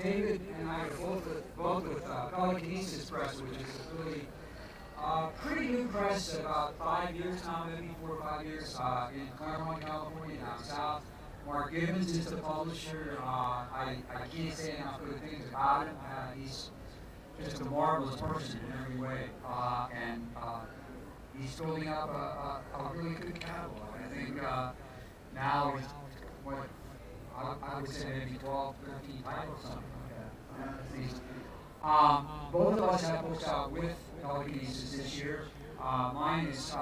David and I are both with Pelekenesis Press, which is a really pretty new press, about 5 years now, maybe 4 or 5 years, in Claremont, California, down south. Mark Gibbons is the publisher. I can't say enough good things about him. He's just a marvelous person in every way, and he's building up a really good catalog. I think now he's what I would say maybe 12, 13 titles, something like that. At least. Both of us have books out with Pelekinesis this year. Mine is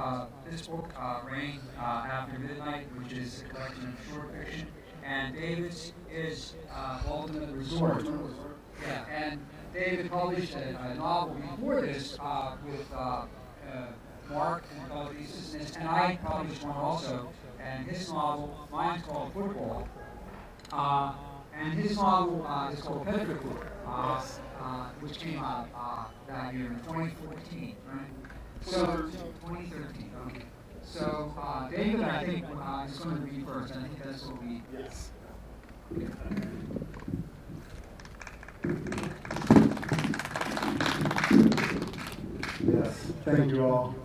this book, Rain After Midnight, which is a collection of short fiction. And David's is Ultimate Resort. Yeah, and David published a novel before this with Mark and Pelekinesis, and I published one also. And his novel, mine's called Football. And his novel is called Pelekenesis, which came out that year in 2014, right? So 2013. Okay. So David, I think is going to read first. I think that's what we. Yes. Yes. Thank you all.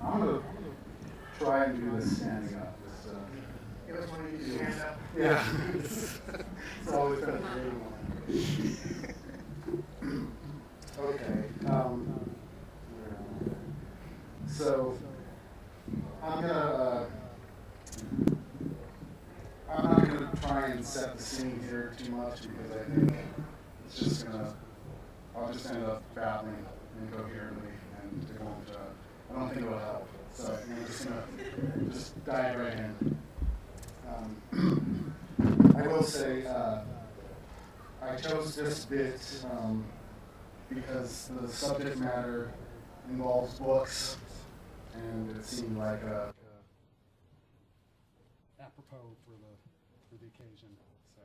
I'm going to try and do this standing up. Give us one of you to stand up. Yeah. It's always been a great one. Okay. So I'm not gonna try and set the scene here too much because I think it's just I'll just end up babbling incoherently and it won't. I don't think it'll help. So I'm just gonna dive right in. I will say I chose this bit because the subject matter involves books, and it seemed like apropos for the occasion. So,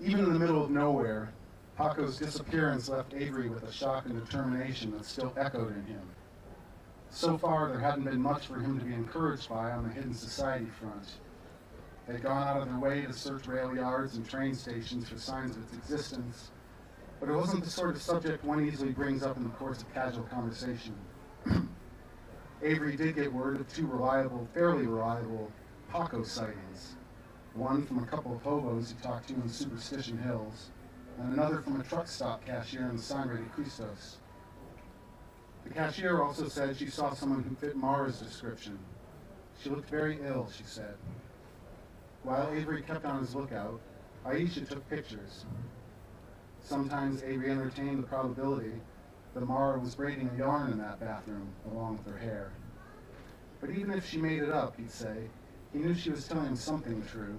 even in the middle of nowhere, Paco's disappearance left Avery with a shock and determination that still echoed in him. So far, there hadn't been much for him to be encouraged by on the hidden society front. They'd gone out of their way to search rail yards and train stations for signs of its existence, but it wasn't the sort of subject one easily brings up in the course of casual conversation. Avery did get word of two fairly reliable Paco sightings, one from a couple of hobos he talked to in Superstition Hills, and another from a truck stop cashier in the Sangre de Cristos. The cashier also said she saw someone who fit Mara's description. She looked very ill, she said. While Avery kept on his lookout, Aisha took pictures. Sometimes Avery entertained the probability that Mara was braiding a yarn in that bathroom along with her hair. But even if she made it up, he'd say, he knew she was telling him something true.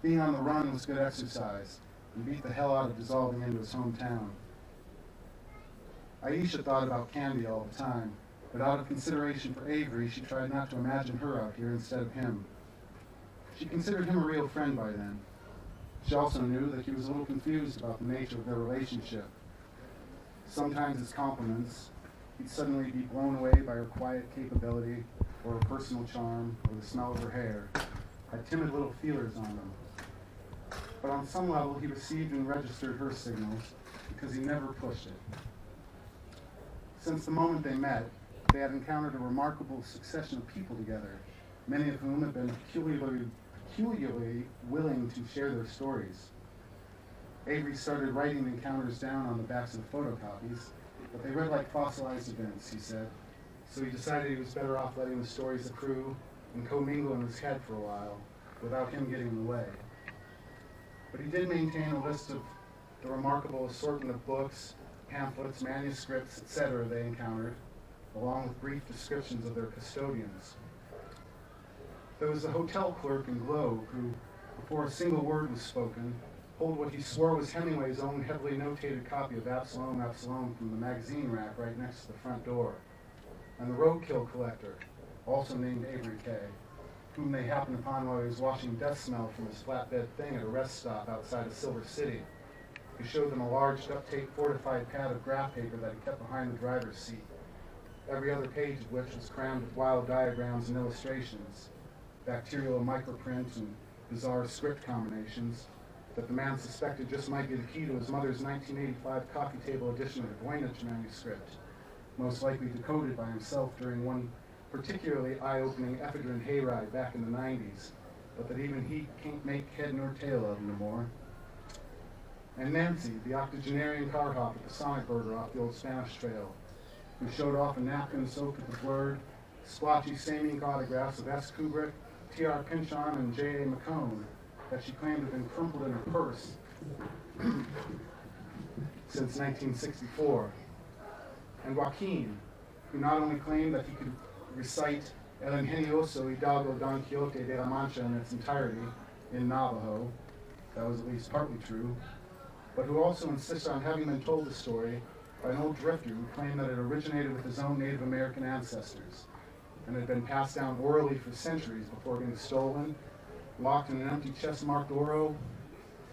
Being on the run was good exercise, and beat the hell out of dissolving into his hometown. Aisha thought about Candy all the time, but out of consideration for Avery, she tried not to imagine her out here instead of him. She considered him a real friend by then. She also knew that he was a little confused about the nature of their relationship. Sometimes as compliments, he'd suddenly be blown away by her quiet capability, or her personal charm, or the smell of her hair, had timid little feelers on them. But on some level, he received and registered her signals because he never pushed it. Since the moment they met, they had encountered a remarkable succession of people together, many of whom had been peculiarly willing to share their stories. Avery started writing the encounters down on the backs of the photocopies, but they read like fossilized events, he said, so he decided he was better off letting the stories accrue and commingle in his head for a while, without him getting in the way. But he did maintain a list of the remarkable assortment of books, pamphlets, manuscripts, etc. they encountered, along with brief descriptions of their custodians. There was a hotel clerk in Globe who, before a single word was spoken, pulled what he swore was Hemingway's own heavily notated copy of Absalom, Absalom from the magazine rack right next to the front door, and the roadkill collector, also named Avery K., whom they happened upon while he was washing death smell from his flatbed thing at a rest stop outside of Silver City. He showed them a large duct-tape fortified pad of graph paper that he kept behind the driver's seat, every other page of which was crammed with wild diagrams and illustrations, bacterial microprint and bizarre script combinations that the man suspected just might be the key to his mother's 1985 coffee table edition of the Voynich manuscript, most likely decoded by himself during one particularly eye-opening ephedrine hayride back in the 90s, but that even he can't make head nor tail of no more. And Nancy, the octogenarian car hop at the Sonic Burger off the old Spanish Trail, who showed off a napkin soaked with word, splotchy same-ink autographs of S. Kubrick, T.R. Pynchon, and J.A. McCone that she claimed had been crumpled in her purse since 1964. And Joaquin, who not only claimed that he could recite El Ingenioso Hidalgo Don Quixote de la Mancha in its entirety in Navajo, that was at least partly true, but who also insisted on having been told the story by an old drifter who claimed that it originated with his own Native American ancestors and had been passed down orally for centuries before being stolen, locked in an empty chest marked Oro,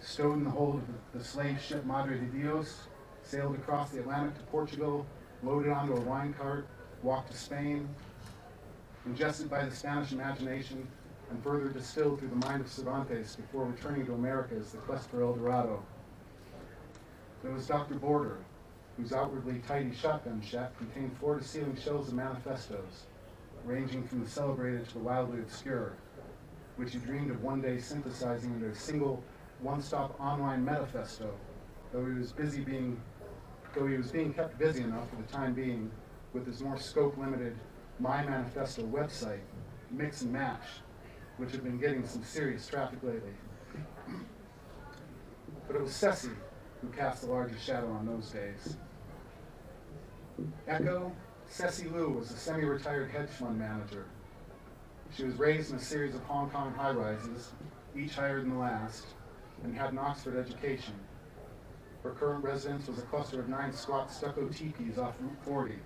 stowed in the hold of the slave ship Madre de Dios, sailed across the Atlantic to Portugal, loaded onto a wine cart, walked to Spain, ingested by the Spanish imagination, and further distilled through the mind of Cervantes before returning to America as the quest for El Dorado. There was Dr. Border, whose outwardly tidy shotgun shack contained floor-to-ceiling shelves of manifestos, ranging from the celebrated to the wildly obscure, which he dreamed of one day synthesizing into a single one-stop online manifesto, though he was being kept busy enough for the time being with his more scope-limited My Manifesto website, Mix and Match, which had been getting some serious traffic lately. But it was Ceci who cast the largest shadow on those days. Echo, Ceci Liu was a semi-retired hedge fund manager. She was raised in a series of Hong Kong high-rises, each higher than the last, and had an Oxford education. Her current residence was a cluster of 9 squat stucco teepees off Route 40,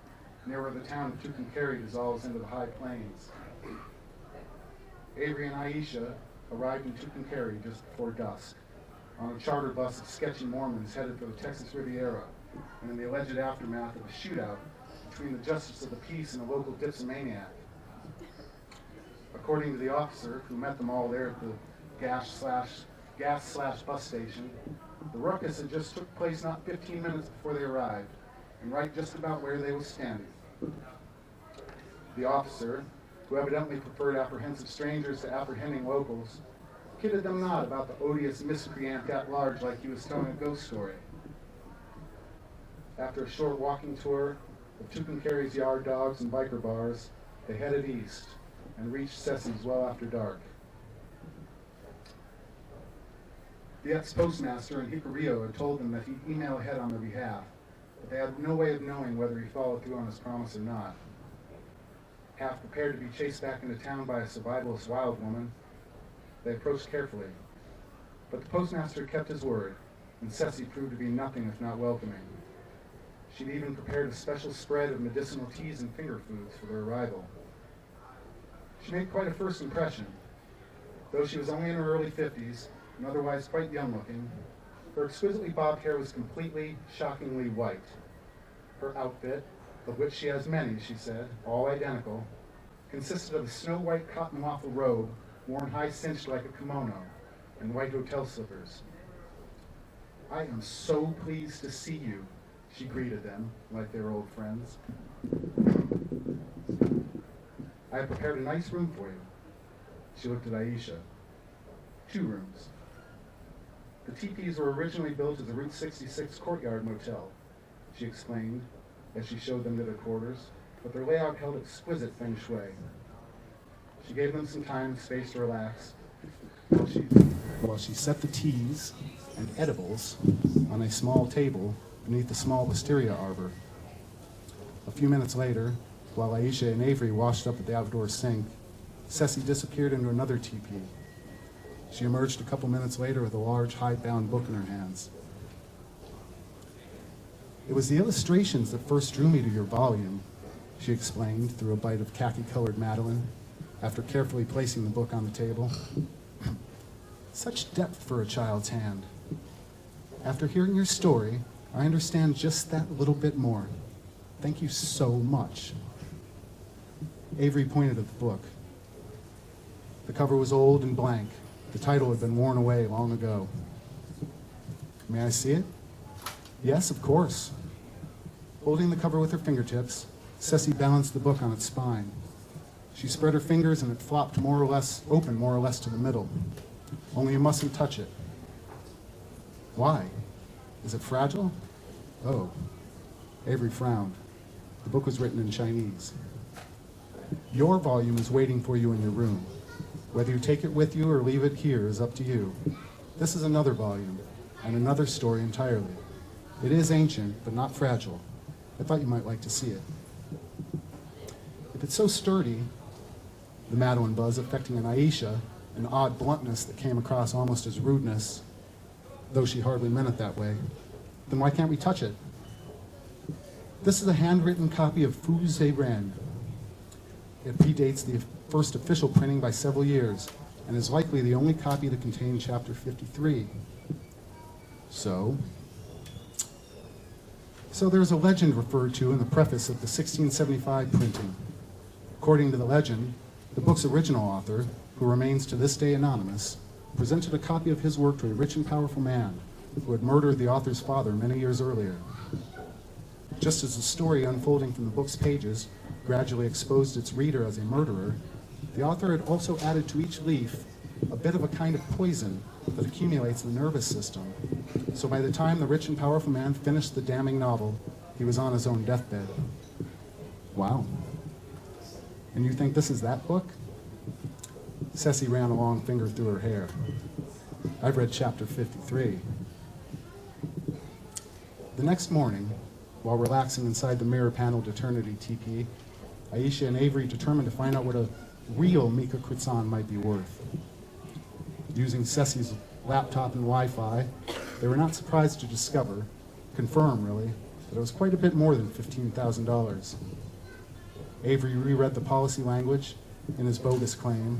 near where the town of Tucumcari dissolves into the high plains. Avery and Aisha arrived in Tucumcari just before dusk, on a charter bus of sketchy Mormons headed for the Texas Riviera, and in the alleged aftermath of a shootout between the Justice of the Peace and a local dipsomaniac. According to the officer who met them all there at the gas/bus station, the ruckus had just took place not 15 minutes before they arrived, and right just about where they were standing. The officer, who evidently preferred apprehensive strangers to apprehending locals, kidded them not about the odious miscreant at large like he was telling a ghost story. After a short walking tour of Tucumcari's yard dogs and biker bars, they headed east and reached Ceci's well after dark. The ex-postmaster in Jicarillo had told them that he'd email ahead on their behalf, but they had no way of knowing whether he followed through on his promise or not. Half prepared to be chased back into town by a survivalist wild woman, they approached carefully. But the postmaster kept his word, and Ceci proved to be nothing if not welcoming. She'd even prepared a special spread of medicinal teas and finger foods for their arrival. She made quite a first impression. Though she was only in her early 50s, and otherwise quite young-looking, her exquisitely bobbed hair was completely, shockingly white. Her outfit, of which she has many, she said, all identical, consisted of a snow-white cotton waffle robe worn high-cinched like a kimono, and white hotel slippers. "I am so pleased to see you," she greeted them, like they were old friends. "I have prepared a nice room for you." She looked at Aisha. 2 rooms. The teepees were originally built as a Route 66 courtyard motel, she explained, as she showed them to their quarters, but their layout held exquisite feng shui. She gave them some time and space to relax, while she set the teas and edibles on a small table beneath the small wisteria arbor. A few minutes later, while Aisha and Avery washed up at the outdoor sink, Ceci disappeared into another teepee. She emerged a couple minutes later with a large hide-bound book in her hands. "It was the illustrations that first drew me to your volume," she explained through a bite of khaki-colored Madeleine, after carefully placing the book on the table. "Such depth for a child's hand. After hearing your story, I understand just that little bit more. Thank you so much." Avery pointed at the book. The cover was old and blank, The title had been worn away long ago. May I see it? Yes, of course. Holding the cover with her fingertips, Ceci balanced the book on its spine. She spread her fingers and it flopped more or less to the middle. Only you mustn't touch it. Why? Is it fragile? Oh. Avery frowned. The book was written in Chinese. Your volume is waiting for you in your room. Whether you take it with you or leave it here is up to you. This is another volume, and another story entirely. It is ancient, but not fragile. I thought you might like to see it. If it's so sturdy, the Madeline buzz affecting an Aisha, an odd bluntness that came across almost as rudeness, though she hardly meant it that way, then why can't we touch it? This is a handwritten copy of Fu Zhe Ren. It predates the first official printing by several years, and is likely the only copy to contain chapter 53. So there's a legend referred to in the preface of the 1675 printing. According to the legend, the book's original author, who remains to this day anonymous, presented a copy of his work to a rich and powerful man who had murdered the author's father many years earlier. Just as the story unfolding from the book's pages gradually exposed its reader as a murderer, the author had also added to each leaf a bit of a kind of poison that accumulates in the nervous system. So by the time the rich and powerful man finished the damning novel, he was on his own deathbed. Wow. And you think this is that book? Ceci ran a long finger through her hair. I've read chapter 53. The next morning, while relaxing inside the mirror-paneled Eternity teepee, Aisha and Avery determined to find out what a real Mika Krizan might be worth. Using Ceci's laptop and Wi-Fi, they were not surprised to confirm really, that it was quite a bit more than $15,000. Avery reread the policy language in his bogus claim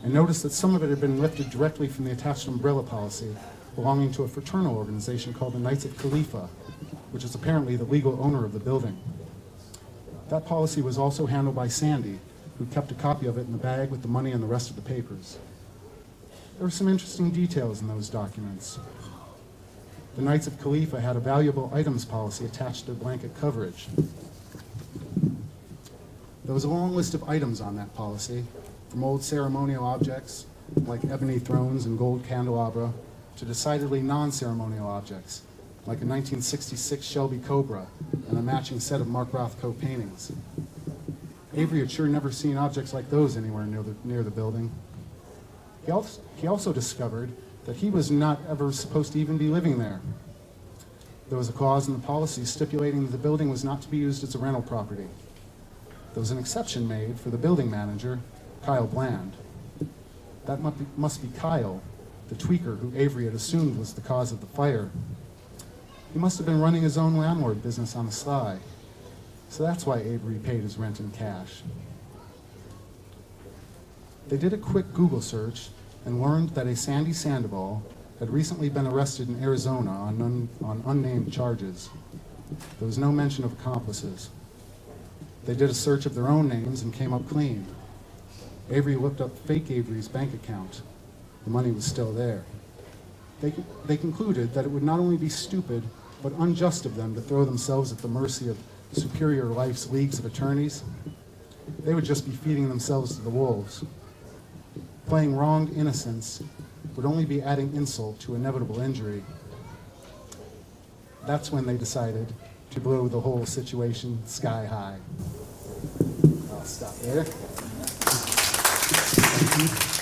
and noticed that some of it had been lifted directly from the attached umbrella policy belonging to a fraternal organization called the Knights of Khalifa, which is apparently the legal owner of the building. That policy was also handled by Sandy, who kept a copy of it in the bag with the money and the rest of the papers. There were some interesting details in those documents. The Knights of Khalifa had a valuable items policy attached to blanket coverage. There was a long list of items on that policy, from old ceremonial objects, like ebony thrones and gold candelabra, to decidedly non-ceremonial objects, like a 1966 Shelby Cobra and a matching set of Mark Rothko paintings. Avery had sure never seen objects like those anywhere near the building. He also discovered that he was not ever supposed to even be living there. There was a clause in the policy stipulating that the building was not to be used as a rental property. There was an exception made for the building manager, Kyle Bland. That must be Kyle, the tweaker who Avery had assumed was the cause of the fire. He must have been running his own landlord business on the sly. So that's why Avery paid his rent in cash. They did a quick Google search and learned that a Sandy Sandoval had recently been arrested in Arizona on unnamed charges. There was no mention of accomplices. They did a search of their own names and came up clean. Avery looked up fake Avery's bank account. The money was still there. They concluded that it would not only be stupid, but unjust of them to throw themselves at the mercy of Superior Life's leagues of attorneys. They would just be feeding themselves to the wolves. Playing wronged innocence would only be adding insult to inevitable injury. That's when they decided to blow the whole situation sky high. I'll stop there. Thank you.